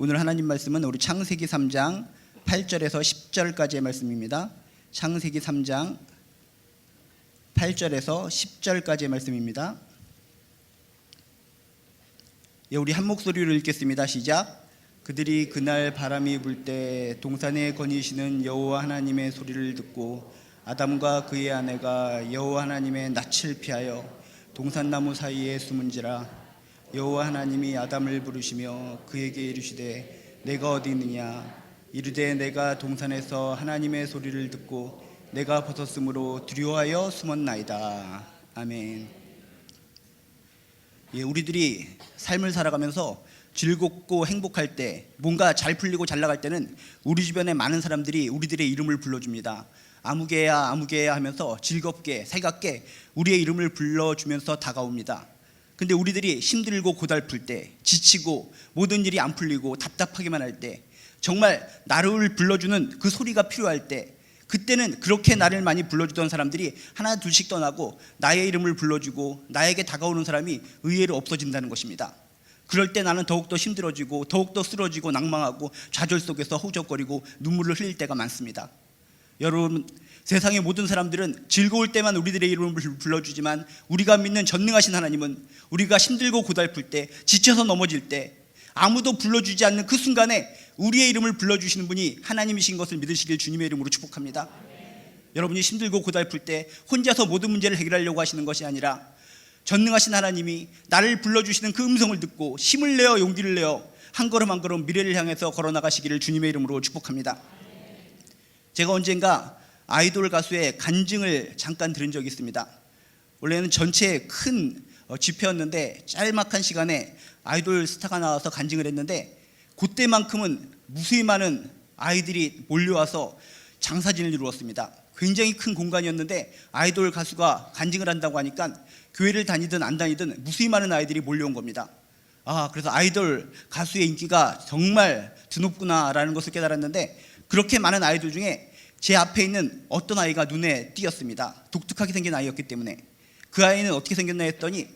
오늘 하나님 말씀은 우리 창세기 3장 8절에서 10절까지의 말씀입니다. 창세기 3장 8절에서 10절까지의 말씀입니다. 예, 우리 한 목소리로 읽겠습니다. 시작. 그들이 그날 바람이 불 때 동산에 거니시는 여호와 하나님의 소리를 듣고 아담과 그의 아내가 여호와 하나님의 낯을 피하여 동산나무 사이에 숨은지라. 여호와 하나님이 아담을 부르시며 그에게 이르시되 내가 어디 있느냐. 이르되 내가 동산에서 하나님의 소리를 듣고 내가 벗었으므로 두려워하여 숨었나이다. 아멘. 예, 우리들이 삶을 살아가면서 즐겁고 행복할 때, 뭔가 잘 풀리고 잘 나갈 때는 우리 주변에 많은 사람들이 우리들의 이름을 불러줍니다. 아무개야 아무개야 하면서 즐겁게 살갑게 우리의 이름을 불러주면서 다가옵니다. 근데 우리들이 힘들고 고달플 때, 지치고 모든 일이 안 풀리고 답답하기만 할 때, 정말 나를 불러주는 그 소리가 필요할 때, 그때는 그렇게 나를 많이 불러주던 사람들이 하나 둘씩 떠나고 나의 이름을 불러주고 나에게 다가오는 사람이 의외로 없어진다는 것입니다. 그럴 때 나는 더욱더 힘들어지고 더욱더 쓰러지고 낭망하고 좌절 속에서 허우적거리고 눈물을 흘릴 때가 많습니다. 여러분, 세상의 모든 사람들은 즐거울 때만 우리들의 이름을 불러주지만 우리가 믿는 전능하신 하나님은 우리가 힘들고 고달플 때, 지쳐서 넘어질 때, 아무도 불러주지 않는 그 순간에 우리의 이름을 불러주시는 분이 하나님이신 것을 믿으시길 주님의 이름으로 축복합니다. 여러분이 힘들고 고달플 때 혼자서 모든 문제를 해결하려고 하시는 것이 아니라 전능하신 하나님이 나를 불러주시는 그 음성을 듣고 힘을 내어 용기를 내어 한 걸음 한 걸음 미래를 향해서 걸어나가시기를 주님의 이름으로 축복합니다. 제가 언젠가 아이돌 가수의 간증을 잠깐 들은 적이 있습니다. 원래는 전체 큰 집회였는데 짤막한 시간에 아이돌 스타가 나와서 간증을 했는데, 그때만큼은 무수히 많은 아이들이 몰려와서 장사진을 이루었습니다. 굉장히 큰 공간이었는데 아이돌 가수가 간증을 한다고 하니까 교회를 다니든 안 다니든 무수히 많은 아이들이 몰려온 겁니다. 그래서 아이돌 가수의 인기가 정말 드높구나라는 것을 깨달았는데, 그렇게 많은 아이들 중에 제 앞에 있는 어떤 아이가 눈에 띄었습니다. 독특하게 생긴 아이였기 때문에. 그 아이는 어떻게 생겼나 했더니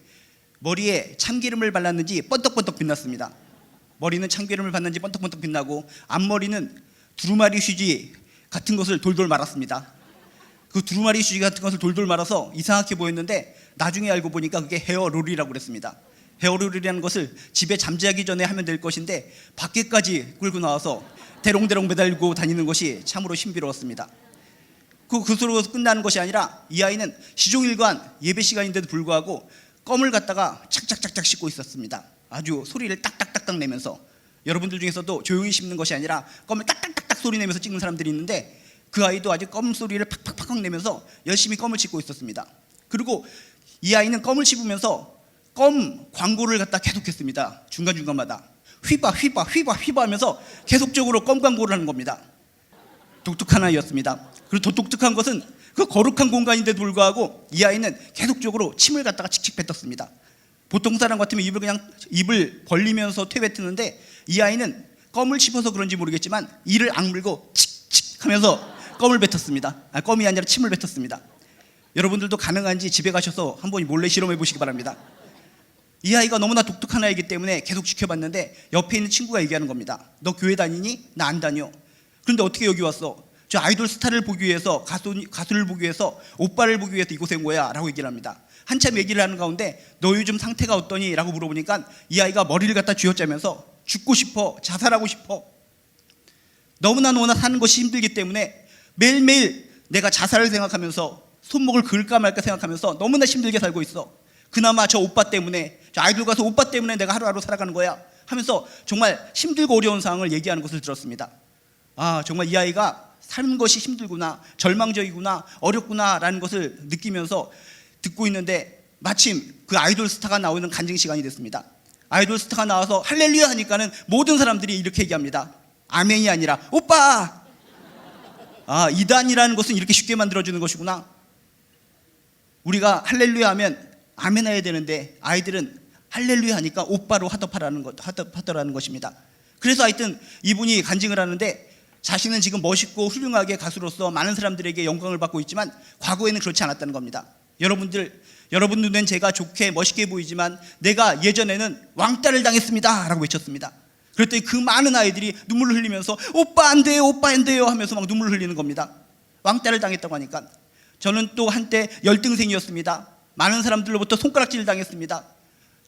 머리에 참기름을 발랐는지 번떡번떡 빛났습니다. 머리는 참기름을 발랐는지 번떡번떡 빛나고 앞머리는 두루마리 휴지 같은 것을 돌돌 말았습니다. 그 두루마리 휴지 같은 것을 돌돌 말아서 이상하게 보였는데 나중에 알고 보니까 그게 헤어롤이라고 그랬습니다. 헤어롤이라는 것을 집에 잠자기 전에 하면 될 것인데 밖에까지 끌고 나와서 대롱대롱 매달고 다니는 것이 참으로 신비로웠습니다. 그것으로 끝나는 것이 아니라 이 아이는 시종일관 예배 시간인데도 불구하고 껌을 갖다가 착착착착 씹고 있었습니다. 아주 소리를 딱딱딱딱 내면서. 여러분들 중에서도 조용히 씹는 것이 아니라 껌을 딱딱딱딱 소리 내면서 찍는 사람들이 있는데, 그 아이도 아주 껌 소리를 팍팍팍 내면서 열심히 껌을 씹고 있었습니다. 그리고 이 아이는 껌을 씹으면서 껌 광고를 갖다 계속했습니다. 중간중간마다 휘바 휘바 휘바 휘바 하면서 계속적으로 껌 광고를 하는 겁니다. 독특한 아이였습니다. 그리고 더 독특한 것은 그 거룩한 공간인데도 불구하고 이 아이는 계속적으로 침을 갖다가 칙칙 뱉었습니다. 보통 사람 같으면 입을 벌리면서 퇴뱉는데 이 아이는 껌을 씹어서 그런지 모르겠지만 이를 악물고 칙칙 하면서 껌을 뱉었습니다. 껌이 아니라 침을 뱉었습니다. 여러분들도 가능한지 집에 가셔서 한번 몰래 실험해 보시기 바랍니다. 이 아이가 너무나 독특한 아이이기 때문에 계속 지켜봤는데 옆에 있는 친구가 얘기하는 겁니다. 너 교회 다니니? 나 안 다녀. 그런데 어떻게 여기 왔어? 저 아이돌 스타를 보기 위해서, 가수를 보기 위해서, 오빠를 보기 위해서 이곳에 온 거야 라고 얘기를 합니다. 한참 얘기를 하는 가운데 너 요즘 상태가 어떠니? 라고 물어보니까 이 아이가 머리를 갖다 쥐어짜면서 죽고 싶어, 자살하고 싶어, 너무나 사는 것이 힘들기 때문에 매일매일 내가 자살을 생각하면서 손목을 그을까 말까 생각하면서 너무나 힘들게 살고 있어. 그나마 저 오빠 때문에, 저 아이돌 가수 오빠 때문에 내가 하루하루 살아가는 거야 하면서 정말 힘들고 어려운 상황을 얘기하는 것을 들었습니다. 정말 이 아이가 사는 것이 힘들구나, 절망적이구나, 어렵구나 라는 것을 느끼면서 듣고 있는데, 마침 그 아이돌 스타가 나오는 간증 시간이 됐습니다. 아이돌 스타가 나와서 할렐루야 하니까는 모든 사람들이 이렇게 얘기합니다. 아멘이 아니라 오빠! 이단이라는 것은 이렇게 쉽게 만들어주는 것이구나. 우리가 할렐루야 하면 아멘 해야 되는데 아이들은 할렐루야 하니까 오빠로 하더라는 것입니다. 그래서 하여튼 이분이 간증을 하는데, 자신은 지금 멋있고 훌륭하게 가수로서 많은 사람들에게 영광을 받고 있지만 과거에는 그렇지 않았다는 겁니다. 여러분 눈엔 제가 좋게 멋있게 보이지만 내가 예전에는 왕따를 당했습니다 라고 외쳤습니다. 그랬더니 그 많은 아이들이 눈물을 흘리면서 오빠 안 돼요, 오빠 안 돼요 하면서 막 눈물을 흘리는 겁니다. 왕따를 당했다고 하니까. 저는 또 한때 열등생이었습니다. 많은 사람들로부터 손가락질을 당했습니다.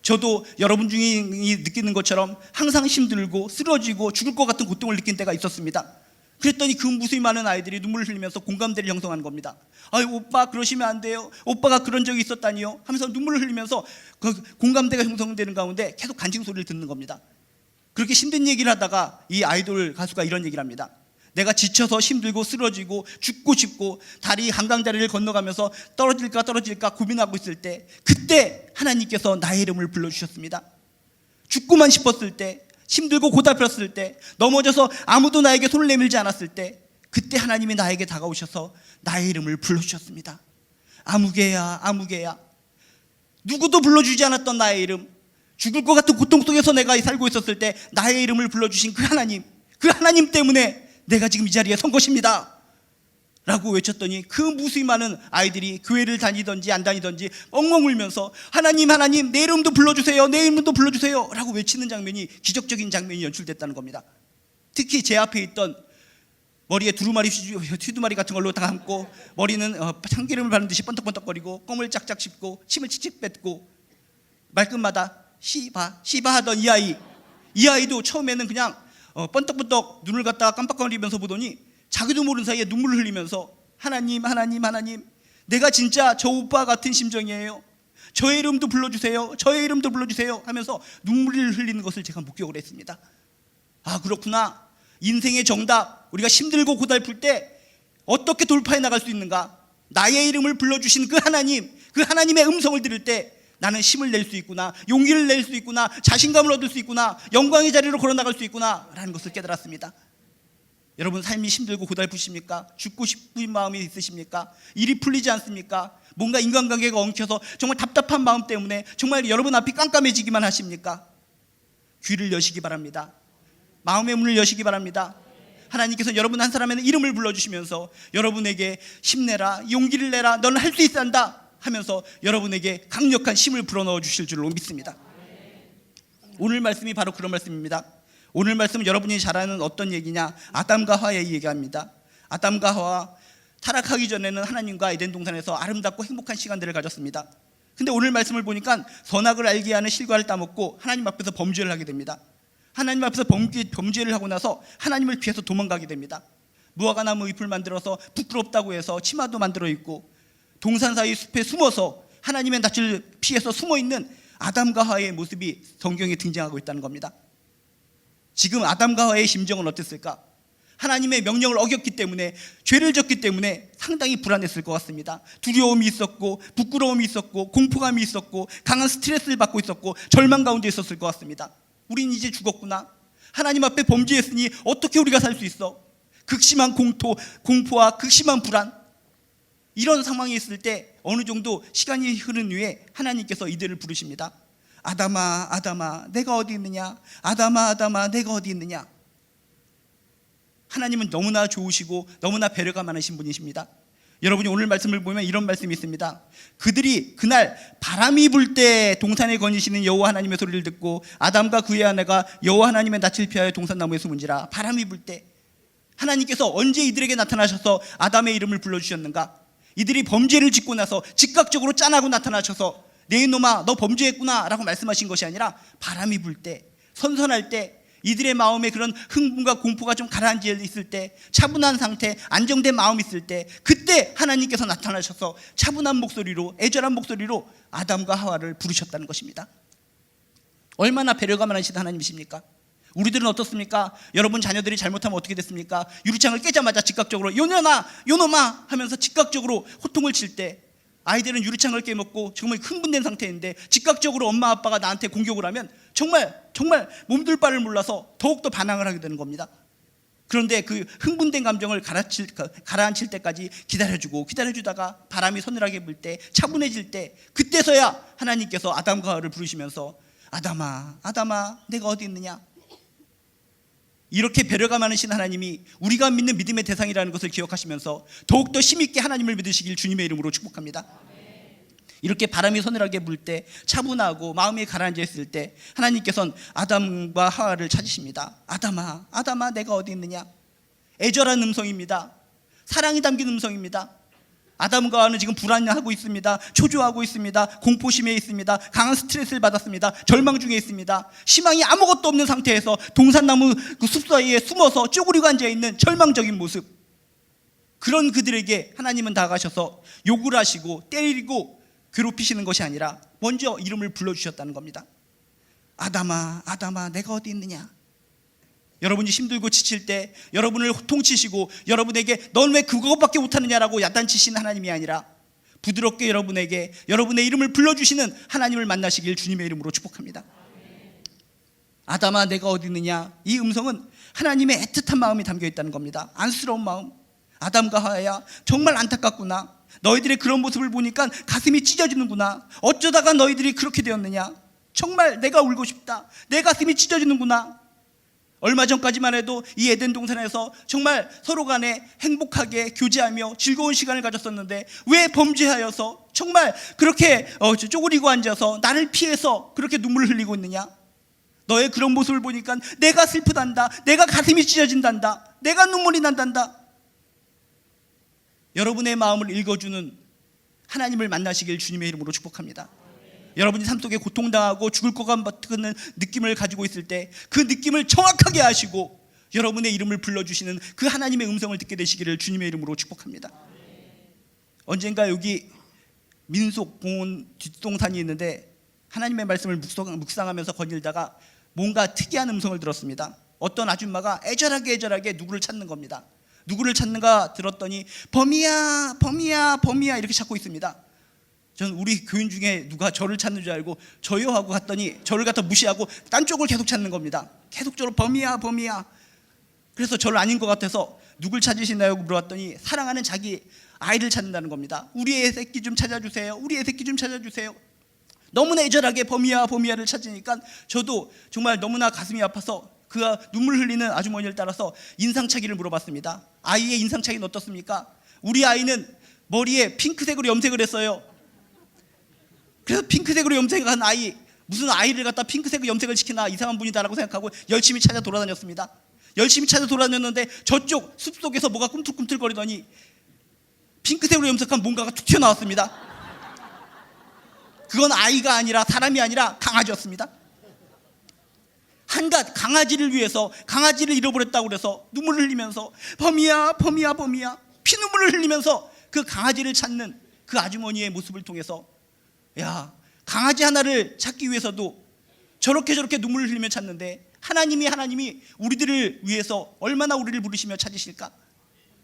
저도 여러분 중에 느끼는 것처럼 항상 힘들고 쓰러지고 죽을 것 같은 고통을 느낀 때가 있었습니다. 그랬더니 그 무수히 많은 아이들이 눈물을 흘리면서 공감대를 형성하는 겁니다. 아유, 오빠 그러시면 안 돼요, 오빠가 그런 적이 있었다니요 하면서 눈물을 흘리면서 그 공감대가 형성되는 가운데 계속 간증 소리를 듣는 겁니다. 그렇게 힘든 얘기를 하다가 이 아이돌 가수가 이런 얘기를 합니다. 내가 지쳐서 힘들고 쓰러지고 죽고 싶고 다리 한강다리를 건너가면서 떨어질까 고민하고 있을 때, 그때 하나님께서 나의 이름을 불러주셨습니다. 죽고만 싶었을 때, 힘들고 고달팠을 때, 넘어져서 아무도 나에게 손을 내밀지 않았을 때, 그때 하나님이 나에게 다가오셔서 나의 이름을 불러주셨습니다. 아무개야, 아무개야. 누구도 불러주지 않았던 나의 이름, 죽을 것 같은 고통 속에서 내가 살고 있었을 때 나의 이름을 불러주신 그 하나님 때문에 내가 지금 이 자리에 선 것입니다 라고 외쳤더니 그 무수히 많은 아이들이 교회를 다니든지 안 다니든지 엉엉 울면서 하나님, 하나님, 내 이름도 불러주세요, 내 이름도 불러주세요 라고 외치는 장면이, 기적적인 장면이 연출됐다는 겁니다. 특히 제 앞에 있던 머리에 휘두마리 같은 걸로 다 감고, 머리는 참기름을 바른 듯이 번떡번떡거리고, 껌을 짝짝 씹고 침을 칙칙 뱉고 말끝마다 시바 하던 이 아이도 처음에는 그냥 번떡번떡 눈을 갖다가 깜빡거리면서 보더니 자기도 모르는 사이에 눈물을 흘리면서 하나님, 하나님, 하나님, 내가 진짜 저 오빠 같은 심정이에요, 저의 이름도 불러주세요, 저의 이름도 불러주세요 하면서 눈물을 흘리는 것을 제가 목격을 했습니다. 아, 그렇구나. 인생의 정답, 우리가 힘들고 고달플 때 어떻게 돌파해 나갈 수 있는가. 나의 이름을 불러주신 그 하나님의 음성을 들을 때 나는 힘을 낼 수 있구나, 용기를 낼 수 있구나, 자신감을 얻을 수 있구나, 영광의 자리로 걸어나갈 수 있구나 라는 것을 깨달았습니다. 여러분, 삶이 힘들고 고달프십니까? 죽고 싶은 마음이 있으십니까? 일이 풀리지 않습니까? 뭔가 인간관계가 엉켜서 정말 답답한 마음 때문에 정말 여러분 앞이 깜깜해지기만 하십니까? 귀를 여시기 바랍니다. 마음의 문을 여시기 바랍니다. 하나님께서 여러분 한 사람의 이름을 불러주시면서 여러분에게 힘내라, 용기를 내라, 너는 할 수 있단다 하면서 여러분에게 강력한 힘을 불어넣어 주실 줄로 믿습니다. 오늘 말씀이 바로 그런 말씀입니다. 오늘 말씀은 여러분이 잘 아는 어떤 얘기냐, 아담과 하와의 얘기합니다. 아담과 하와 타락하기 전에는 하나님과 에덴 동산에서 아름답고 행복한 시간들을 가졌습니다. 근데 오늘 말씀을 보니까 선악을 알게 하는 실과를 따먹고 하나님 앞에서 범죄를 하게 됩니다. 하나님 앞에서 범죄를 하고 나서 하나님을 피해서 도망가게 됩니다. 무화과나무 잎을 만들어서 부끄럽다고 해서 치마도 만들어 입고 동산 사이 숲에 숨어서 하나님의 낯을 피해서 숨어있는 아담과 하와의 모습이 성경에 등장하고 있다는 겁니다. 지금 아담과 하와의 심정은 어땠을까? 하나님의 명령을 어겼기 때문에, 죄를 졌기 때문에 상당히 불안했을 것 같습니다. 두려움이 있었고, 부끄러움이 있었고, 공포감이 있었고, 강한 스트레스를 받고 있었고, 절망 가운데 있었을 것 같습니다. 우린 이제 죽었구나, 하나님 앞에 범죄했으니 어떻게 우리가 살 수 있어? 극심한 공포와 극심한 불안, 이런 상황이 있을 때 어느 정도 시간이 흐른 후에 하나님께서 이들을 부르십니다. 아담아, 아담아, 내가 어디 있느냐? 아담아, 아담아, 내가 어디 있느냐? 하나님은 너무나 좋으시고 너무나 배려가 많으신 분이십니다. 여러분이 오늘 말씀을 보면 이런 말씀이 있습니다. 그들이 그날 바람이 불 때 동산에 거니시는 여호와 하나님의 소리를 듣고 아담과 그의 아내가 여호와 하나님의 낯을 피하여 동산나무에 숨은지라. 바람이 불 때 하나님께서 언제 이들에게 나타나셔서 아담의 이름을 불러주셨는가? 이들이 범죄를 짓고 나서 즉각적으로 짠하고 나타나셔서 내 이놈아 너 범죄했구나 라고 말씀하신 것이 아니라 바람이 불 때, 선선할 때, 이들의 마음에 그런 흥분과 공포가 좀 가라앉아 있을 때, 차분한 상태, 안정된 마음이 있을 때, 그때 하나님께서 나타나셔서 차분한 목소리로, 애절한 목소리로 아담과 하와를 부르셨다는 것입니다. 얼마나 배려가 많으신 하나님이십니까? 우리들은 어떻습니까? 여러분 자녀들이 잘못하면 어떻게 됐습니까? 유리창을 깨자마자 즉각적으로 요년아, 요놈아 하면서 즉각적으로 호통을 칠 때, 아이들은 유리창을 깨먹고 정말 흥분된 상태인데 즉각적으로 엄마 아빠가 나한테 공격을 하면 정말 몸둘 바를 몰라서 더욱더 반항을 하게 되는 겁니다. 그런데 그 흥분된 감정을 가라앉힐 때까지 기다려주다가 바람이 서늘하게 불 때, 차분해질 때, 그때서야 하나님께서 아담과 하와를 부르시면서 아담아, 아담아, 내가 어디 있느냐? 이렇게 배려가 많으신 하나님이 우리가 믿는 믿음의 대상이라는 것을 기억하시면서 더욱더 힘있게 하나님을 믿으시길 주님의 이름으로 축복합니다. 이렇게 바람이 서늘하게 불 때, 차분하고 마음이 가라앉아 있을 때 하나님께서는 아담과 하와를 찾으십니다. 아담아, 아담아, 내가 어디 있느냐? 애절한 음성입니다. 사랑이 담긴 음성입니다. 아담과 하와는 지금 불안해하고 있습니다. 초조하고 있습니다. 공포심에 있습니다. 강한 스트레스를 받았습니다. 절망 중에 있습니다. 희망이 아무것도 없는 상태에서 동산나무 그 숲 사이에 숨어서 쪼그리고 앉아있는 절망적인 모습, 그런 그들에게 하나님은 다가가셔서 욕을 하시고 때리고 괴롭히시는 것이 아니라 먼저 이름을 불러주셨다는 겁니다. 아담아, 아담아, 내가 어디 있느냐? 여러분이 힘들고 지칠 때 여러분을 호통치시고 여러분에게 넌 왜 그것밖에 못하느냐라고 야단치시는 하나님이 아니라 부드럽게 여러분에게 여러분의 이름을 불러주시는 하나님을 만나시길 주님의 이름으로 축복합니다. 아담아, 내가 어디 있느냐? 이 음성은 하나님의 애틋한 마음이 담겨있다는 겁니다. 안쓰러운 마음. 아담과 하와야, 정말 안타깝구나. 너희들의 그런 모습을 보니까 가슴이 찢어지는구나. 어쩌다가 너희들이 그렇게 되었느냐? 정말 내가 울고 싶다. 내 가슴이 찢어지는구나. 얼마 전까지만 해도 이 에덴 동산에서 정말 서로 간에 행복하게 교제하며 즐거운 시간을 가졌었는데 왜 범죄하여서 정말 그렇게 쪼그리고 앉아서 나를 피해서 그렇게 눈물을 흘리고 있느냐? 너의 그런 모습을 보니까 내가 슬프단다. 내가 가슴이 찢어진단다. 내가 눈물이 난단다. 여러분의 마음을 읽어주는 하나님을 만나시길 주님의 이름으로 축복합니다. 여러분이 삶 속에 고통당하고 죽을 것 같은 느낌을 가지고 있을 때 그 느낌을 정확하게 아시고 여러분의 이름을 불러주시는 그 하나님의 음성을 듣게 되시기를 주님의 이름으로 축복합니다. 언젠가 여기 민속공원 뒷동산이 있는데 하나님의 말씀을 묵상하면서 거닐다가 뭔가 특이한 음성을 들었습니다. 어떤 아줌마가 애절하게 누구를 찾는 겁니다. 누구를 찾는가 들었더니 범이야, 범이야, 범이야 이렇게 찾고 있습니다. 저는 우리 교인 중에 누가 저를 찾는 줄 알고 저요 하고 갔더니 저를 갖다 무시하고 딴 쪽을 계속 찾는 겁니다. 계속적으로 범이야, 범이야. 그래서 저를 아닌 것 같아서 누굴 찾으시나요? 물어봤더니 사랑하는 자기 아이를 찾는다는 겁니다. 우리 애 새끼 좀 찾아주세요. 우리 애 새끼 좀 찾아주세요. 너무나 애절하게 범이야, 범이야를 찾으니까 저도 정말 너무나 가슴이 아파서 그 눈물 흘리는 아주머니를 따라서 인상착의를 물어봤습니다. 아이의 인상착의는 어떻습니까? 우리 아이는 머리에 핑크색으로 염색을 했어요. 그래서 핑크색으로 염색한 아이, 무슨 아이를 갖다 핑크색으로 염색을 시키나 이상한 분이다라고 생각하고 열심히 찾아 돌아다녔습니다. 열심히 찾아 돌아다녔는데 저쪽 숲속에서 뭐가 꿈틀꿈틀거리더니 핑크색으로 염색한 뭔가가 툭 튀어나왔습니다. 그건 아이가 아니라 사람이 아니라 강아지였습니다. 한갓 강아지를 위해서 강아지를 잃어버렸다고 그래서 눈물을 흘리면서 범이야, 범이야, 범이야 피눈물을 흘리면서 그 강아지를 찾는 그 아주머니의 모습을 통해서 야, 강아지 하나를 찾기 위해서도 저렇게 눈물을 흘리며 찾는데 하나님이 우리들을 위해서 얼마나 우리를 부르시며 찾으실까?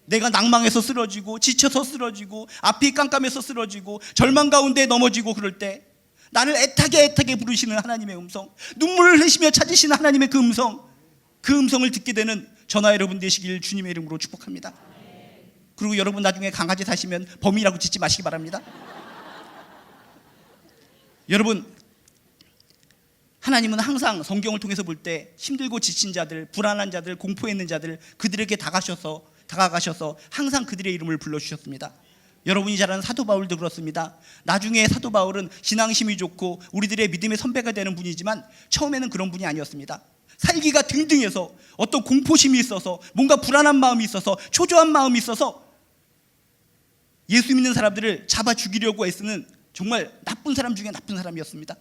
내가 낭망해서 쓰러지고 지쳐서 쓰러지고 앞이 깜깜해서 쓰러지고 절망 가운데 넘어지고 그럴 때 나를 애타게 부르시는 하나님의 음성, 눈물을 흘리시며 찾으시는 하나님의 그 음성을 듣게 되는 저나 여러분 되시길 주님의 이름으로 축복합니다. 그리고 여러분 나중에 강아지 사시면 범이라고 짓지 마시기 바랍니다. 여러분, 하나님은 항상 성경을 통해서 볼 때 힘들고 지친 자들, 불안한 자들, 공포에 있는 자들 그들에게 다가가셔서 항상 그들의 이름을 불러주셨습니다. 여러분이 잘 아는 사도 바울도 그렇습니다. 나중에 사도 바울은 신앙심이 좋고 우리들의 믿음의 선배가 되는 분이지만 처음에는 그런 분이 아니었습니다. 살기가 등등해서 어떤 공포심이 있어서 뭔가 불안한 마음이 있어서 초조한 마음이 있어서 예수 믿는 사람들을 잡아 죽이려고 애쓰는 정말 나쁜 사람 중에 나쁜 사람이었습니다.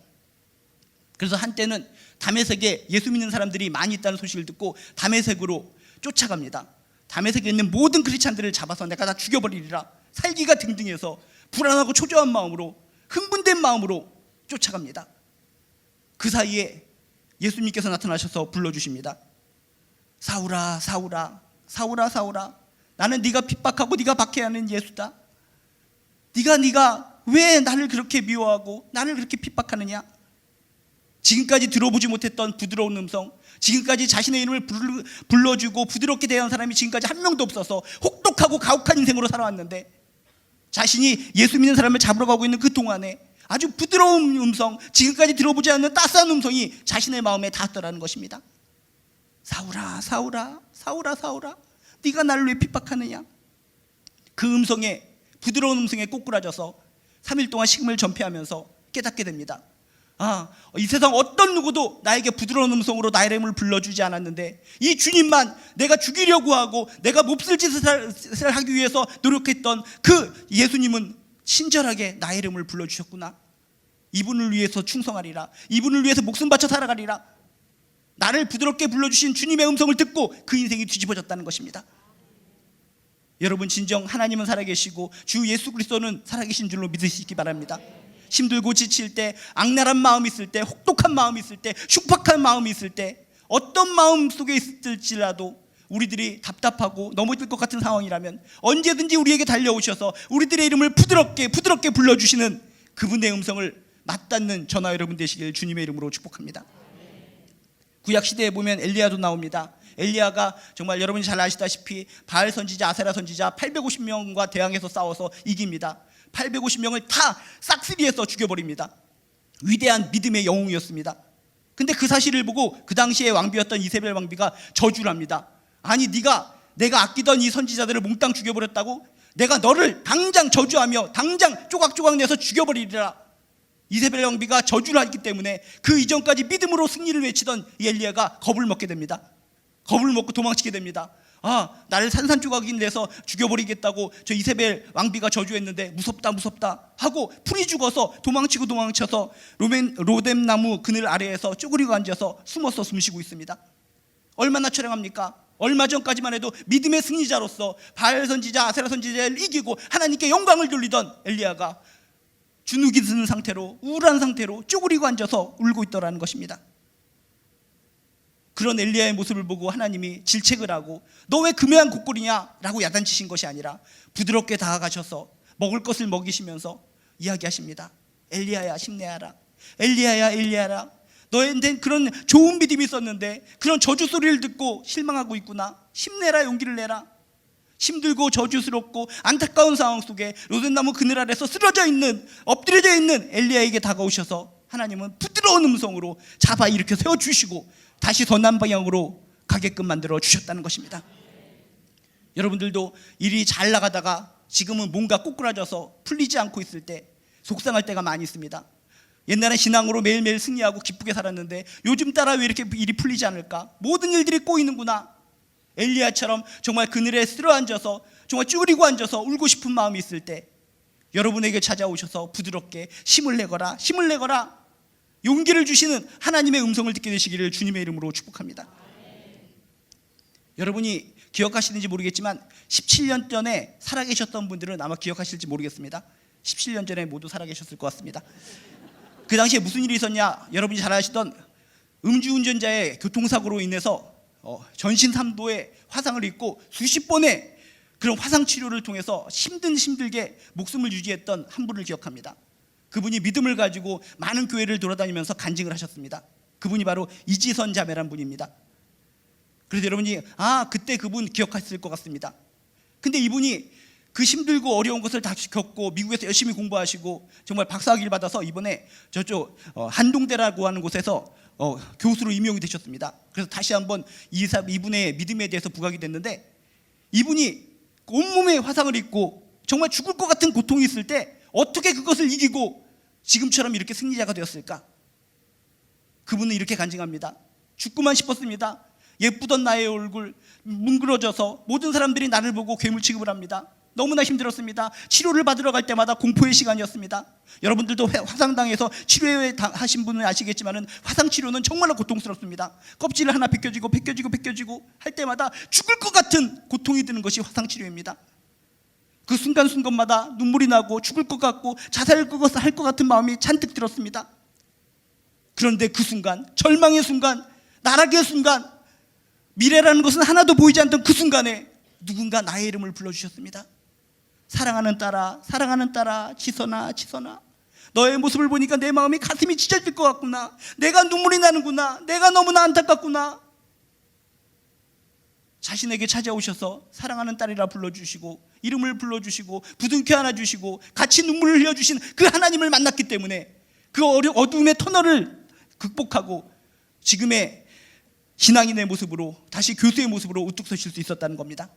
그래서 한때는 다메섹에 예수 믿는 사람들이 많이 있다는 소식을 듣고 다메섹으로 쫓아갑니다. 다메섹에 있는 모든 크리스찬들을 잡아서 내가 다 죽여버리리라. 살기가 등등해서 불안하고 초조한 마음으로 흥분된 마음으로 쫓아갑니다. 그 사이에 예수님께서 나타나셔서 불러주십니다. 사울아, 사울아, 사울아, 사울아, 나는 네가 핍박하고 네가 박해하는 예수다. 네가 왜 나를 그렇게 미워하고 나를 그렇게 핍박하느냐? 지금까지 들어보지 못했던 부드러운 음성, 지금까지 자신의 이름을 불러주고 부드럽게 대한 사람이 지금까지 한 명도 없어서 혹독하고 가혹한 인생으로 살아왔는데 자신이 예수 믿는 사람을 잡으러 가고 있는 그 동안에 아주 부드러운 음성, 지금까지 들어보지 않는 따스한 음성이 자신의 마음에 닿았더라는 것입니다. 사울아, 사울아, 사울아, 사울아, 네가 나를 왜 핍박하느냐? 그 음성에, 부드러운 음성에 꼬꾸라져서 3일 동안 식음을 전폐하면서 깨닫게 됩니다. 이 세상 어떤 누구도 나에게 부드러운 음성으로 나의 이름을 불러주지 않았는데 이 주님만 내가 죽이려고 하고 내가 몹쓸 짓을 하기 위해서 노력했던 그 예수님은 친절하게 나의 이름을 불러주셨구나. 이분을 위해서 충성하리라. 이분을 위해서 목숨 바쳐 살아가리라. 나를 부드럽게 불러주신 주님의 음성을 듣고 그 인생이 뒤집어졌다는 것입니다. 여러분, 진정 하나님은 살아계시고 주 예수 그리스도는 살아계신 줄로 믿으시기 바랍니다. 힘들고 지칠 때, 악랄한 마음이 있을 때, 혹독한 마음이 있을 때, 흉팍한 마음이 있을 때, 어떤 마음 속에 있을지라도 우리들이 답답하고 넘어질 것 같은 상황이라면 언제든지 우리에게 달려오셔서 우리들의 이름을 부드럽게 불러주시는 그분의 음성을 맞닿는 저나 여러분 되시길 주님의 이름으로 축복합니다. 구약시대에 보면 엘리야도 나옵니다. 엘리야가 정말 여러분이 잘 아시다시피 바알 선지자, 아세라 선지자 850명과 대항해서 싸워서 이깁니다. 850명을 다 싹쓸이해서 죽여버립니다. 위대한 믿음의 영웅이었습니다. 근데 그 사실을 보고 그 당시에 왕비였던 이세벨 왕비가 저주를 합니다. 아니, 내가 아끼던 이 선지자들을 몽땅 죽여버렸다고? 내가 너를 당장 저주하며 당장 조각조각 내서 죽여버리리라. 이세벨 왕비가 저주를 했기 때문에 그 이전까지 믿음으로 승리를 외치던 이 엘리야가 겁을 먹게 됩니다. 겁을 먹고 도망치게 됩니다. 나를 산산조각이 내서 죽여버리겠다고 저 이세벨 왕비가 저주했는데 무섭다 하고 풀이 죽어서 도망쳐서 로뎀나무 그늘 아래에서 쪼그리고 앉아서 숨어서 숨쉬고 있습니다. 얼마나 처량합니까? 얼마 전까지만 해도 믿음의 승리자로서 바알 선지자, 아세라 선지자를 이기고 하나님께 영광을 돌리던 엘리야가 주눅이 드는 상태로, 우울한 상태로 쪼그리고 앉아서 울고 있더라는 것입니다. 그런 엘리야의 모습을 보고 하나님이 질책을 하고 너 왜 금해한 곡골이냐 라고 야단치신 것이 아니라 부드럽게 다가가셔서 먹을 것을 먹이시면서 이야기하십니다. 엘리야야, 힘내야라. 엘리야야, 너한텐 그런 좋은 믿음이 있었는데 그런 저주 소리를 듣고 실망하고 있구나. 힘내라, 용기를 내라. 힘들고 저주스럽고 안타까운 상황 속에 로뎀나무 그늘 아래서 엎드려져 있는 엘리야에게 다가오셔서 하나님은 부드러운 음성으로 잡아 일으켜 세워주시고 다시 서남 방향으로 가게끔 만들어 주셨다는 것입니다. 여러분들도 일이 잘 나가다가 지금은 뭔가 꼬꾸라져서 풀리지 않고 있을 때 속상할 때가 많이 있습니다. 옛날에 신앙으로 매일매일 승리하고 기쁘게 살았는데 요즘 따라 왜 이렇게 일이 풀리지 않을까? 모든 일들이 꼬이는구나. 엘리야처럼 정말 그늘에 쓸어앉아서 정말 쭈그리고 앉아서 울고 싶은 마음이 있을 때 여러분에게 찾아오셔서 부드럽게 힘을 내거라 용기를 주시는 하나님의 음성을 듣게 되시기를 주님의 이름으로 축복합니다. 여러분이 기억하시는지 모르겠지만 17년 전에 살아계셨던 분들은 아마 기억하실지 모르겠습니다. 17년 전에 모두 살아계셨을 것 같습니다. 그 당시에 무슨 일이 있었냐? 여러분이 잘 아시던 음주운전자의 교통사고로 인해서 전신 3도의 화상을 입고 수십 번의 그런 화상 치료를 통해서 힘들게 목숨을 유지했던 한 분을 기억합니다. 그분이 믿음을 가지고 많은 교회를 돌아다니면서 간증을 하셨습니다. 그분이 바로 이지선 자매란 분입니다. 그래서 여러분이 그때 그분 기억하실 것 같습니다. 근데 이분이 그 힘들고 어려운 것을 다 겪고 미국에서 열심히 공부하시고 정말 박사학위를 받아서 이번에 저쪽 한동대라고 하는 곳에서 교수로 임용이 되셨습니다. 그래서 다시 한번 이분의 믿음에 대해서 부각이 됐는데 이분이 온몸에 화상을 입고 정말 죽을 것 같은 고통이 있을 때 어떻게 그것을 이기고 지금처럼 이렇게 승리자가 되었을까? 그분은 이렇게 간증합니다. 죽고만 싶었습니다. 예쁘던 나의 얼굴 뭉그러져서 모든 사람들이 나를 보고 괴물 취급을 합니다. 너무나 힘들었습니다. 치료를 받으러 갈 때마다 공포의 시간이었습니다. 여러분들도 화상당해서 치료하신 분은 아시겠지만 화상치료는 정말로 고통스럽습니다. 껍질을 하나 벗겨지고 할 때마다 죽을 것 같은 고통이 드는 것이 화상치료입니다. 그 순간순간마다 눈물이 나고 죽을 것 같고 자살할 것 같은 마음이 잔뜩 들었습니다. 그런데 그 순간, 절망의 순간, 나락의 순간, 미래라는 것은 하나도 보이지 않던 그 순간에 누군가 나의 이름을 불러주셨습니다. 사랑하는 딸아, 지선아, 너의 모습을 보니까 내 마음이 가슴이 찢어질 것 같구나. 내가 눈물이 나는구나. 내가 너무나 안타깝구나. 자신에게 찾아오셔서 사랑하는 딸이라 불러주시고 이름을 불러주시고 부둥켜 안아주시고 같이 눈물을 흘려주신 그 하나님을 만났기 때문에 그 어두움의 터널을 극복하고 지금의 신앙인의 모습으로 다시 교수의 모습으로 우뚝 서실 수 있었다는 겁니다.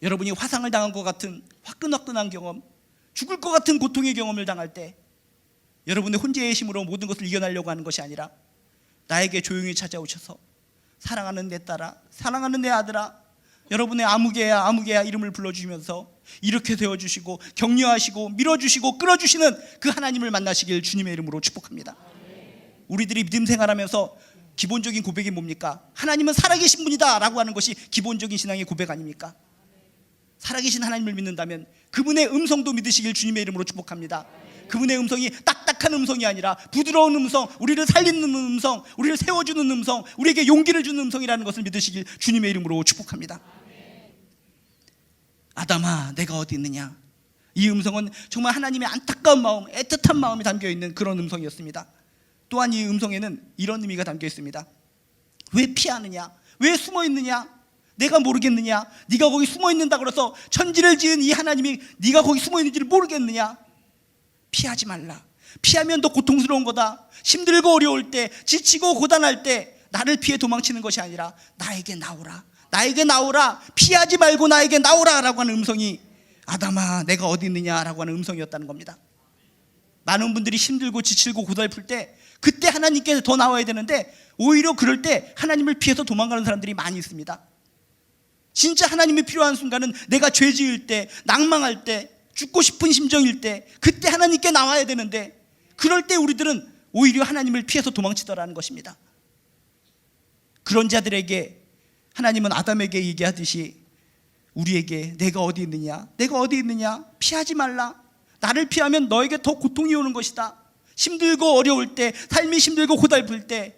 여러분이 화상을 당한 것 같은 화끈화끈한 경험, 죽을 것 같은 고통의 경험을 당할 때 여러분의 혼자의 힘으로 모든 것을 이겨내려고 하는 것이 아니라 나에게 조용히 찾아오셔서 사랑하는 내 딸아, 사랑하는 내 아들아, 여러분의 아무개야 아무개야 이름을 불러주시면서 이렇게 세워주시고 격려하시고 밀어주시고 끌어주시는 그 하나님을 만나시길 주님의 이름으로 축복합니다. 우리들이 믿음 생활하면서 기본적인 고백이 뭡니까? 하나님은 살아계신 분이다 라고 하는 것이 기본적인 신앙의 고백 아닙니까? 살아계신 하나님을 믿는다면 그분의 음성도 믿으시길 주님의 이름으로 축복합니다. 그분의 음성이 딱딱한 음성이 아니라 부드러운 음성, 우리를 살리는 음성, 우리를 세워주는 음성, 우리에게 용기를 주는 음성이라는 것을 믿으시길 주님의 이름으로 축복합니다. 아담아, 내가 어디 있느냐? 이 음성은 정말 하나님의 안타까운 마음, 애틋한 마음이 담겨있는 그런 음성이었습니다. 또한 이 음성에는 이런 의미가 담겨 있습니다. 왜 피하느냐? 왜 숨어 있느냐? 내가 모르겠느냐? 네가 거기 숨어 있는다 그래서 천지를 지은 이 하나님이 네가 거기 숨어 있는지를 모르겠느냐? 피하지 말라. 피하면 더 고통스러운 거다. 힘들고 어려울 때, 지치고 고단할 때 나를 피해 도망치는 것이 아니라 나에게 나오라. 나에게 나오라. 피하지 말고 나에게 나오라 라고 하는 음성이 아담아 내가 어디 있느냐 라고 하는 음성이었다는 겁니다. 많은 분들이 힘들고 지치고 고달플 때 그때 하나님께 더 나와야 되는데 오히려 그럴 때 하나님을 피해서 도망가는 사람들이 많이 있습니다. 진짜 하나님이 필요한 순간은 내가 죄 지을 때, 낭망할 때, 죽고 싶은 심정일 때 그때 하나님께 나와야 되는데 그럴 때 우리들은 오히려 하나님을 피해서 도망치더라는 것입니다. 그런 자들에게 하나님은 아담에게 얘기하듯이 우리에게 내가 어디 있느냐? 내가 어디 있느냐? 피하지 말라. 나를 피하면 너에게 더 고통이 오는 것이다. 힘들고 어려울 때, 삶이 힘들고 고달플 때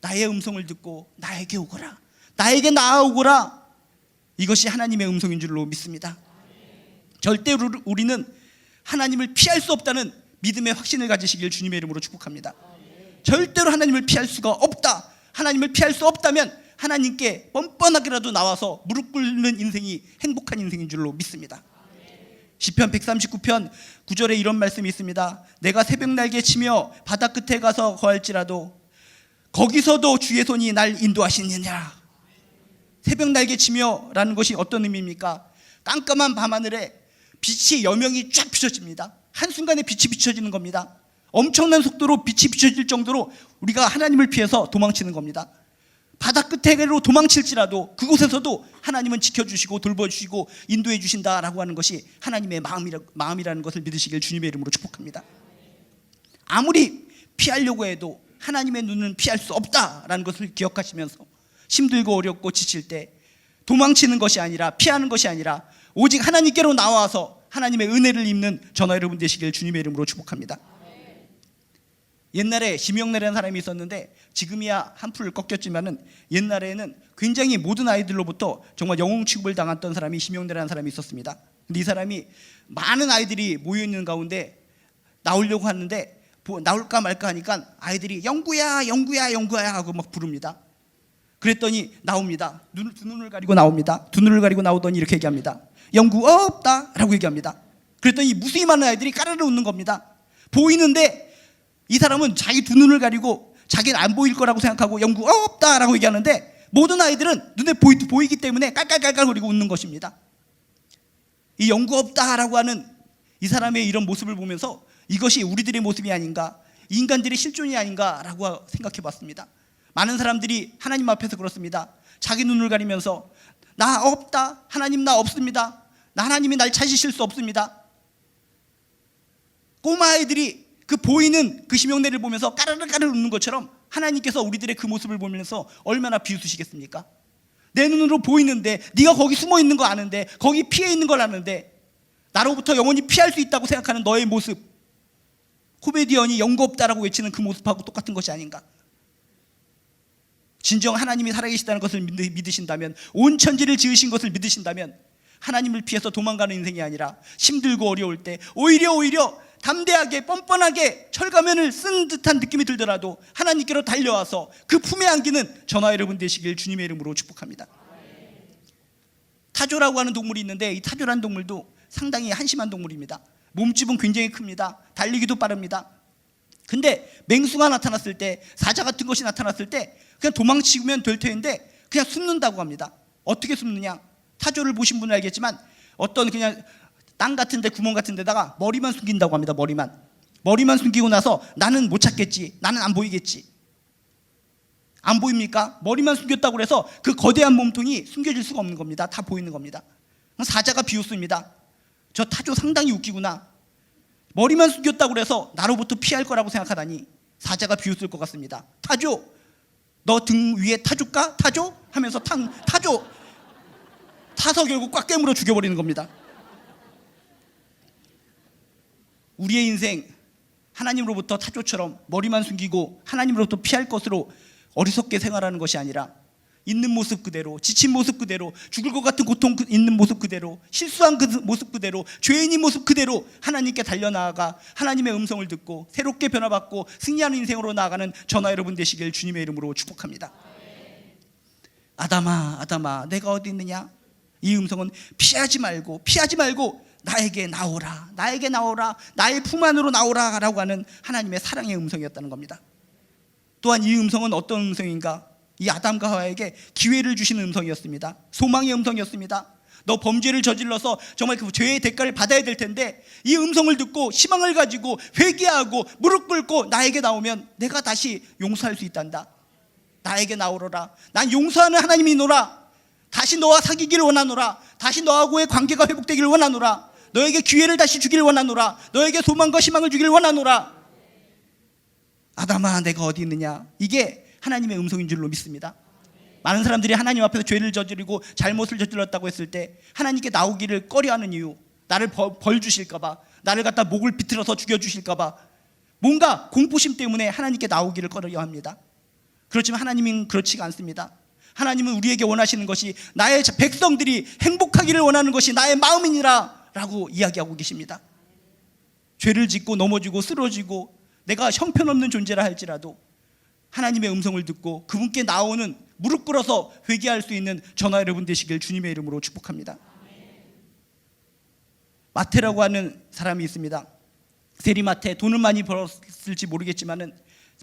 나의 음성을 듣고 나에게 오거라. 나에게 나아오거라. 이것이 하나님의 음성인 줄로 믿습니다. 절대로 우리는 하나님을 피할 수 없다는 믿음의 확신을 가지시길 주님의 이름으로 축복합니다. 절대로 하나님을 피할 수가 없다. 하나님을 피할 수 없다면 하나님께 뻔뻔하게라도 나와서 무릎 꿇는 인생이 행복한 인생인 줄로 믿습니다. 시편 139편 9절에 이런 말씀이 있습니다. 내가 새벽날개 치며 바다 끝에 가서 거할지라도 거기서도 주의 손이 날 인도하시느냐. 새벽날개 치며 라는 것이 어떤 의미입니까? 깜깜한 밤하늘에 빛이 여명이 쫙 비춰집니다. 한순간에 빛이 비춰지는 겁니다. 엄청난 속도로 빛이 비춰질 정도로 우리가 하나님을 피해서 도망치는 겁니다. 바다 끝으로 도망칠지라도 그곳에서도 하나님은 지켜주시고 돌봐주시고 인도해 주신다라고 하는 것이 하나님의 마음이라는 것을 믿으시길 주님의 이름으로 축복합니다. 아무리 피하려고 해도 하나님의 눈은 피할 수 없다라는 것을 기억하시면서 힘들고 어렵고 지칠 때 도망치는 것이 아니라 피하는 것이 아니라 오직 하나님께로 나와서 하나님의 은혜를 입는 저나 여러분 되시길 주님의 이름으로 축복합니다. 옛날에 심영래라는 사람이 있었는데 지금이야 한풀 꺾였지만은 옛날에는 굉장히 모든 아이들로부터 정말 영웅 취급을 당했던 사람이 심영래라는 사람이 있었습니다. 근데 이 사람이 많은 아이들이 모여 있는 가운데 나오려고 하는데 나올까 말까 하니까 아이들이 영구야 영구야 영구야 하고 막 부릅니다. 그랬더니 나옵니다. 두 눈을 가리고 나옵니다. 두 눈을 가리고 나오더니 이렇게 얘기합니다. 영구 없다 라고 얘기합니다. 그랬더니 무수히 많은 아이들이 까르르 웃는 겁니다. 보이는데 이 사람은 자기 두 눈을 가리고 자기는 안 보일 거라고 생각하고 영구 없다 라고 얘기하는데 모든 아이들은 눈에 보이기 때문에 깔깔깔깔거리고 웃는 것입니다. 이 영구 없다 라고 하는 이 사람의 이런 모습을 보면서 이것이 우리들의 모습이 아닌가, 인간들의 실존이 아닌가 라고 생각해 봤습니다. 많은 사람들이 하나님 앞에서 그렇습니다. 자기 눈을 가리면서 나 없다, 하나님 나 없습니다, 나 하나님이 날 찾으실 수 없습니다. 꼬마 아이들이 그 보이는 그 심영래를 보면서 까르르 웃는 것처럼 하나님께서 우리들의 그 모습을 보면서 얼마나 비웃으시겠습니까? 내 눈으로 보이는데 네가 거기 숨어 있는 거 아는데 거기 피해 있는 걸 아는데 나로부터 영원히 피할 수 있다고 생각하는 너의 모습, 코미디언이 영구 없다라고 외치는 그 모습하고 똑같은 것이 아닌가? 진정 하나님이 살아계시다는 것을 믿으신다면, 온 천지를 지으신 것을 믿으신다면 하나님을 피해서 도망가는 인생이 아니라 힘들고 어려울 때 오히려 담대하게 뻔뻔하게 철가면을 쓴 듯한 느낌이 들더라도 하나님께로 달려와서 그 품에 안기는 저나 여러분 되시길 주님의 이름으로 축복합니다. 타조라고 하는 동물이 있는데 이 타조라는 동물도 상당히 한심한 동물입니다. 몸집은 굉장히 큽니다. 달리기도 빠릅니다. 근데 맹수가 나타났을 때, 사자 같은 것이 나타났을 때 그냥 도망치면 될 터인데 그냥 숨는다고 합니다. 어떻게 숨느냐? 타조를 보신 분은 알겠지만 어떤 그냥 땅 같은 데 구멍 같은 데다가 머리만 숨긴다고 합니다. 머리만 숨기고 나서 나는 못 찾겠지, 나는 안 보이겠지. 안 보입니까? 머리만 숨겼다고 해서 그 거대한 몸통이 숨겨질 수가 없는 겁니다. 다 보이는 겁니다. 사자가 비웃습니다. 저 타조 상당히 웃기구나. 머리만 숨겼다고 해서 나로부터 피할 거라고 생각하다니 사자가 비웃을 것 같습니다. 타조, 너 등 위에 타줄까? 타조? 하면서 타조 타서 결국 꽉 깨물어 죽여버리는 겁니다. 우리의 인생, 하나님으로부터 타조처럼 머리만 숨기고 하나님으로부터 피할 것으로 어리석게 생활하는 것이 아니라 있는 모습 그대로, 지친 모습 그대로, 죽을 것 같은 고통 있는 모습 그대로, 실수한 그 모습 그대로, 죄인인 모습 그대로 하나님께 달려나아가 하나님의 음성을 듣고 새롭게 변화받고 승리하는 인생으로 나아가는 저나 여러분 되시길 주님의 이름으로 축복합니다. 아담아, 아담아, 내가 어디 있느냐? 이 음성은 피하지 말고 나에게 나오라, 나의 품 안으로 나오라 라고 하는 하나님의 사랑의 음성이었다는 겁니다. 또한 이 음성은 어떤 음성인가? 이 아담과 하와에게 기회를 주시는 음성이었습니다. 소망의 음성이었습니다. 너 범죄를 저질러서 정말 그 죄의 대가를 받아야 될 텐데 이 음성을 듣고 희망을 가지고 회개하고 무릎 꿇고 나에게 나오면 내가 다시 용서할 수 있단다. 나에게 나오너라. 난 용서하는 하나님이노라. 다시 너와 사귀기를 원하노라. 다시 너하고의 관계가 회복되기를 원하노라. 너에게 기회를 다시 주기를 원하노라. 너에게 소망과 희망을 주기를 원하노라. 아담아, 내가 어디 있느냐? 이게 하나님의 음성인 줄로 믿습니다. 많은 사람들이 하나님 앞에서 죄를 저지르고 잘못을 저질렀다고 했을 때 하나님께 나오기를 꺼려하는 이유, 나를 벌 주실까봐, 나를 갖다 목을 비틀어서 죽여주실까봐, 뭔가 공포심 때문에 하나님께 나오기를 꺼려합니다. 그렇지만 하나님은 그렇지가 않습니다. 하나님은 우리에게 원하시는 것이 나의 백성들이 행복하기를 원하는 것이 나의 마음이니라 라고 이야기하고 계십니다. 죄를 짓고 넘어지고 쓰러지고 내가 형편없는 존재라 할지라도 하나님의 음성을 듣고 그분께 나오는 무릎 꿇어서 회개할 수 있는 저나 여러분 되시길 주님의 이름으로 축복합니다. 마태라고 하는 사람이 있습니다. 세리마태, 돈을 많이 벌었을지 모르겠지만은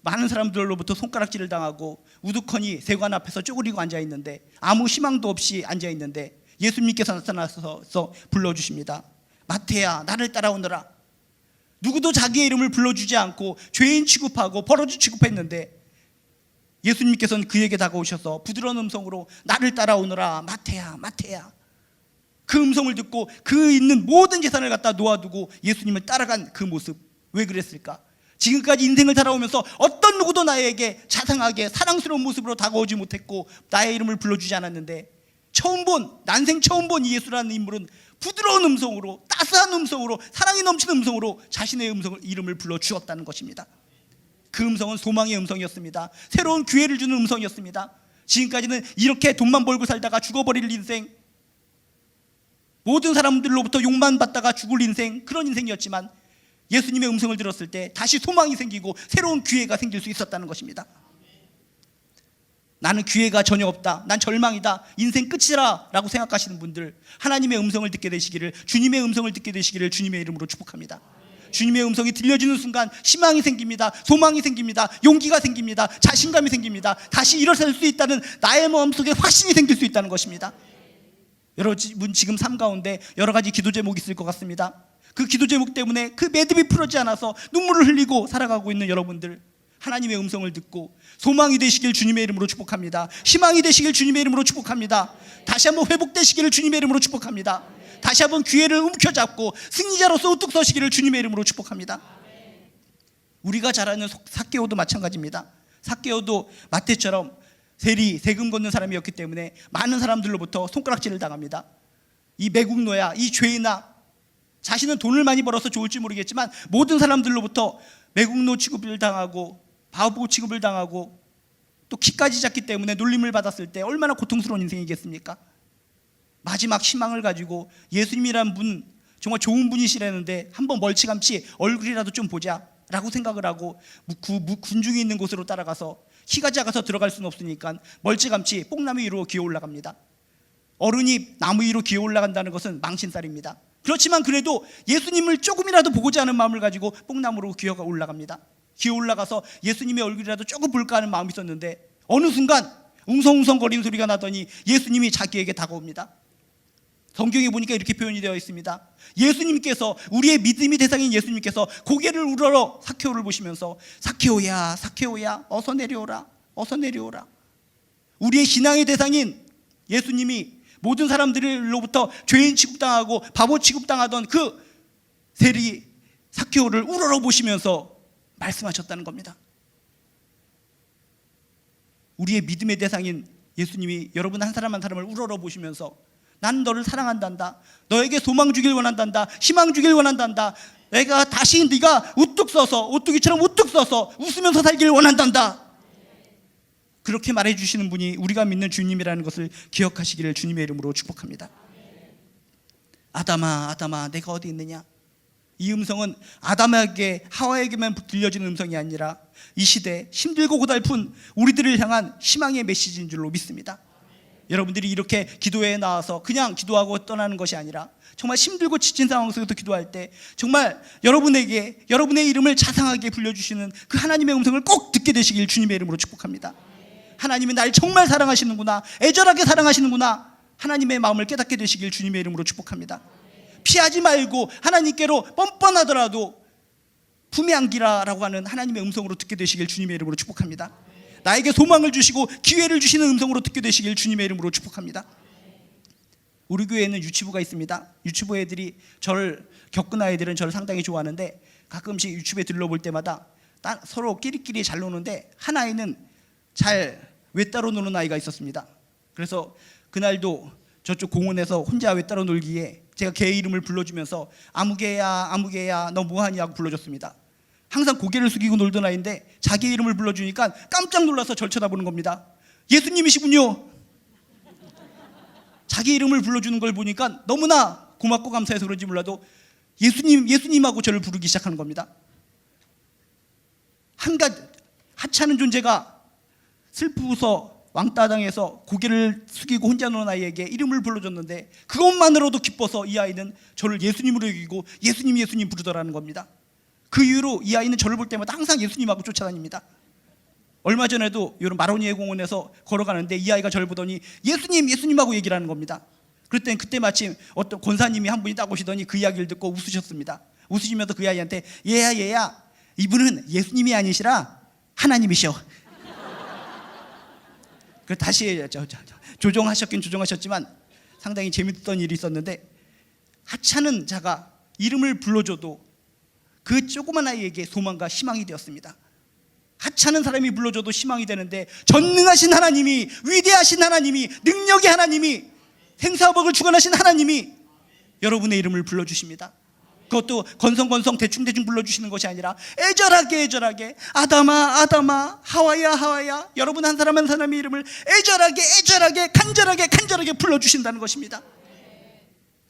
많은 사람들로부터 손가락질을 당하고 우두커니 세관 앞에서 쪼그리고 앉아있는데 아무 희망도 없이 앉아있는데 예수님께서 나타나서 불러주십니다. 마태야, 나를 따라오너라. 누구도 자기의 이름을 불러주지 않고 죄인 취급하고 버러지 취급했는데 예수님께서는 그에게 다가오셔서 부드러운 음성으로 나를 따라오너라. 마태야, 마태야. 그 음성을 듣고 그 있는 모든 재산을 갖다 놓아두고 예수님을 따라간 그 모습, 왜 그랬을까? 지금까지 인생을 살아오면서 어떤 누구도 나에게 자상하게 사랑스러운 모습으로 다가오지 못했고 나의 이름을 불러주지 않았는데 난생 처음 본 이 예수라는 인물은 부드러운 음성으로, 따스한 음성으로, 사랑이 넘치는 음성으로 자신의 이름을 불러주었다는 것입니다. 그 음성은 소망의 음성이었습니다. 새로운 기회를 주는 음성이었습니다. 지금까지는 이렇게 돈만 벌고 살다가 죽어버릴 인생, 모든 사람들로부터 욕만 받다가 죽을 인생, 그런 인생이었지만 예수님의 음성을 들었을 때 다시 소망이 생기고 새로운 기회가 생길 수 있었다는 것입니다. 나는 기회가 전혀 없다, 난 절망이다, 인생 끝이라 라고 생각하시는 분들, 하나님의 음성을 듣게 되시기를, 주님의 음성을 듣게 되시기를 주님의 이름으로 축복합니다. 주님의 음성이 들려지는 순간 희망이 생깁니다. 소망이 생깁니다. 용기가 생깁니다. 자신감이 생깁니다. 다시 일어설 수 있다는 나의 마음속에 확신이 생길 수 있다는 것입니다. 여러분 지금 삶 가운데 여러 가지 기도 제목이 있을 것 같습니다. 그 기도 제목 때문에 그 매듭이 풀어지지 않아서 눈물을 흘리고 살아가고 있는 여러분들, 하나님의 음성을 듣고 소망이 되시길 주님의 이름으로 축복합니다. 희망이 되시길 주님의 이름으로 축복합니다. 다시 한번 회복되시기를 주님의 이름으로 축복합니다. 다시 한번 기회를 움켜잡고 승리자로서 우뚝 서시기를 주님의 이름으로 축복합니다. 우리가 잘 아는 삭개오도 마찬가지입니다. 삭개오도 마태처럼 세금 걷는 사람이었기 때문에 많은 사람들로부터 손가락질을 당합니다. 이 매국노야, 이 죄인아, 자신은 돈을 많이 벌어서 좋을지 모르겠지만 모든 사람들로부터 매국노 취급을 당하고 바보 취급을 당하고 또 키까지 작기 때문에 놀림을 받았을 때 얼마나 고통스러운 인생이겠습니까? 마지막 희망을 가지고 예수님이란 분, 정말 좋은 분이시라는데 한번 멀찌감치 얼굴이라도 좀 보자 라고 생각을 하고 군중이 있는 곳으로 따라가서 키가 작아서 들어갈 수는 없으니까 멀찌감치 뽕나무 위로 기어 올라갑니다. 어른이 나무 위로 기어 올라간다는 것은 망신살입니다. 그렇지만 그래도 예수님을 조금이라도 보고자 하는 마음을 가지고 뽕나무로 기어 올라갑니다. 기어 올라가서 예수님의 얼굴이라도 조금 볼까 하는 마음이 있었는데 어느 순간 웅성웅성거리는 소리가 나더니 예수님이 자기에게 다가옵니다. 성경에 보니까 이렇게 표현이 되어 있습니다. 예수님께서, 우리의 믿음의 대상인 예수님께서 고개를 우러러 사케오를 보시면서 사케오야, 사케오야, 어서 내려오라, 어서 내려오라. 우리의 신앙의 대상인 예수님이 모든 사람들로부터 죄인 취급당하고 바보 취급당하던 그 세리 사케오를 우러러 보시면서 말씀하셨다는 겁니다. 우리의 믿음의 대상인 예수님이 여러분 한 사람 한 사람을 우러러 보시면서 나는 너를 사랑한단다, 너에게 소망 주길 원한단다, 희망 주길 원한단다, 내가 다시 네가 우뚝 서서 오뚜기처럼 우뚝 서서 웃으면서 살길 원한단다, 그렇게 말해 주시는 분이 우리가 믿는 주님이라는 것을 기억하시기를 주님의 이름으로 축복합니다. 아담아, 아담아, 내가 어디 있느냐? 이 음성은 아담에게, 하와에게만 들려지는 음성이 아니라 이 시대 힘들고 고달픈 우리들을 향한 희망의 메시지인 줄로 믿습니다. 여러분들이 이렇게 기도회에 나와서 그냥 기도하고 떠나는 것이 아니라 정말 힘들고 지친 상황 속에서 기도할 때 정말 여러분에게 여러분의 이름을 자상하게 불려주시는 그 하나님의 음성을 꼭 듣게 되시길 주님의 이름으로 축복합니다. 하나님이 날 정말 사랑하시는구나, 애절하게 사랑하시는구나, 하나님의 마음을 깨닫게 되시길 주님의 이름으로 축복합니다. 피하지 말고 하나님께로 뻔뻔하더라도 품에 안기라라고 하는 하나님의 음성으로 듣게 되시길 주님의 이름으로 축복합니다. 나에게 소망을 주시고 기회를 주시는 음성으로 듣게 되시길 주님의 이름으로 축복합니다. 우리 교회에는 유치부가 있습니다. 유치부 애들이 저를 겪은 아이들은 저를 상당히 좋아하는데 가끔씩 유치부에 들러볼 때마다 서로 끼리끼리 잘 노는데 한 아이는 잘 외따로 노는 아이가 있었습니다. 그래서 그날도 저쪽 공원에서 혼자 외따로 놀기에 제가 걔 이름을 불러주면서 아무개야, 아무개야, 너 뭐하냐고 불러줬습니다. 항상 고개를 숙이고 놀던 아이인데 자기 이름을 불러주니까 깜짝 놀라서 절 쳐다보는 겁니다. 예수님이시군요. 자기 이름을 불러주는 걸 보니까 너무나 고맙고 감사해서 그런지 몰라도 예수님, 예수님하고 저를 부르기 시작하는 겁니다. 하찮은 존재가 슬프서 왕따당해서 고개를 숙이고 혼자 노는 아이에게 이름을 불러줬는데 그것만으로도 기뻐서 이 아이는 저를 예수님으로 여기고 예수님, 예수님 부르더라는 겁니다. 그 이후로 이 아이는 저를 볼 때마다 항상 예수님하고 쫓아다닙니다. 얼마 전에도 이런 마로니에 공원에서 걸어가는데 이 아이가 저를 보더니 예수님, 예수님하고 얘기를 하는 겁니다. 그때 마침 어떤 권사님이 한 분이 딱 오시더니 그 이야기를 듣고 웃으셨습니다. 웃으시면서 그 아이한테 얘야, 이분은 예수님이 아니시라 하나님이셔. 그 다시 조종하셨긴 조종하셨지만 상당히 재밌었던 일이 있었는데, 하찮은 자가 이름을 불러줘도 그 조그만 아이에게 소망과 희망이 되었습니다. 하찮은 사람이 불러줘도 희망이 되는데 전능하신 하나님이, 위대하신 하나님이, 능력의 하나님이, 생사복을 주관하신 하나님이 여러분의 이름을 불러주십니다. 그것도 건성건성 대충대충 불러주시는 것이 아니라 애절하게 애절하게 아담아, 아담아, 하와야, 하와야, 여러분 한 사람 한 사람의 이름을 애절하게 애절하게 간절하게 간절하게 불러주신다는 것입니다.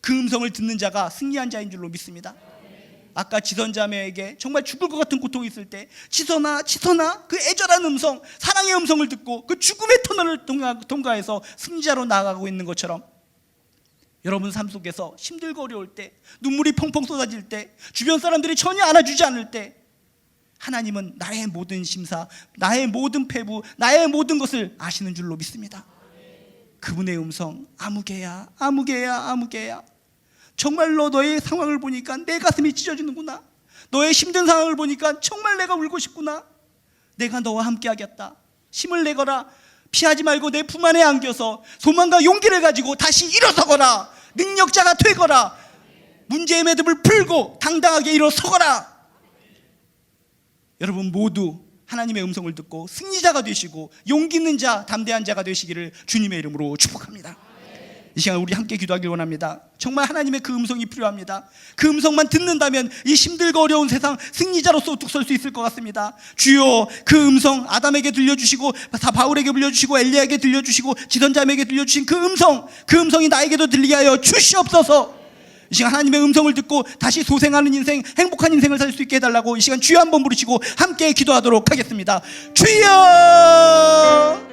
그 음성을 듣는 자가 승리한 자인 줄로 믿습니다. 아까 지선자매에게 정말 죽을 것 같은 고통이 있을 때 지선아, 지선아, 그 애절한 음성, 사랑의 음성을 듣고 그 죽음의 터널을 통과해서 승리자로 나아가고 있는 것처럼 여러분 삶 속에서 힘들고 어려울 때, 눈물이 펑펑 쏟아질 때, 주변 사람들이 전혀 안아주지 않을 때 하나님은 나의 모든 심사, 나의 모든 패부, 나의 모든 것을 아시는 줄로 믿습니다. 그분의 음성, 아무개야, 아무개야, 아무개야, 정말로 너의 상황을 보니까 내 가슴이 찢어지는구나, 너의 힘든 상황을 보니까 정말 내가 울고 싶구나, 내가 너와 함께 하겠다, 힘을 내거라, 피하지 말고 내 품 안에 안겨서 소망과 용기를 가지고 다시 일어서거라, 능력자가 되거라, 문제의 매듭을 풀고 당당하게 일어서거라. 여러분 모두 하나님의 음성을 듣고 승리자가 되시고 용기 있는 자, 담대한 자가 되시기를 주님의 이름으로 축복합니다. 이 시간 우리 함께 기도하길 원합니다. 정말 하나님의 그 음성이 필요합니다. 그 음성만 듣는다면 이 힘들고 어려운 세상 승리자로서 우뚝 설 수 있을 것 같습니다. 주여, 그 음성 아담에게 들려주시고 바울에게 들려주시고 엘리야에게 들려주시고 지선자매에게 들려주신 그 음성이 나에게도 들리게 하여 주시옵소서. 이 시간 하나님의 음성을 듣고 다시 소생하는 인생, 행복한 인생을 살 수 있게 해달라고 이 시간 주여 한번 부르시고 함께 기도하도록 하겠습니다. 주여!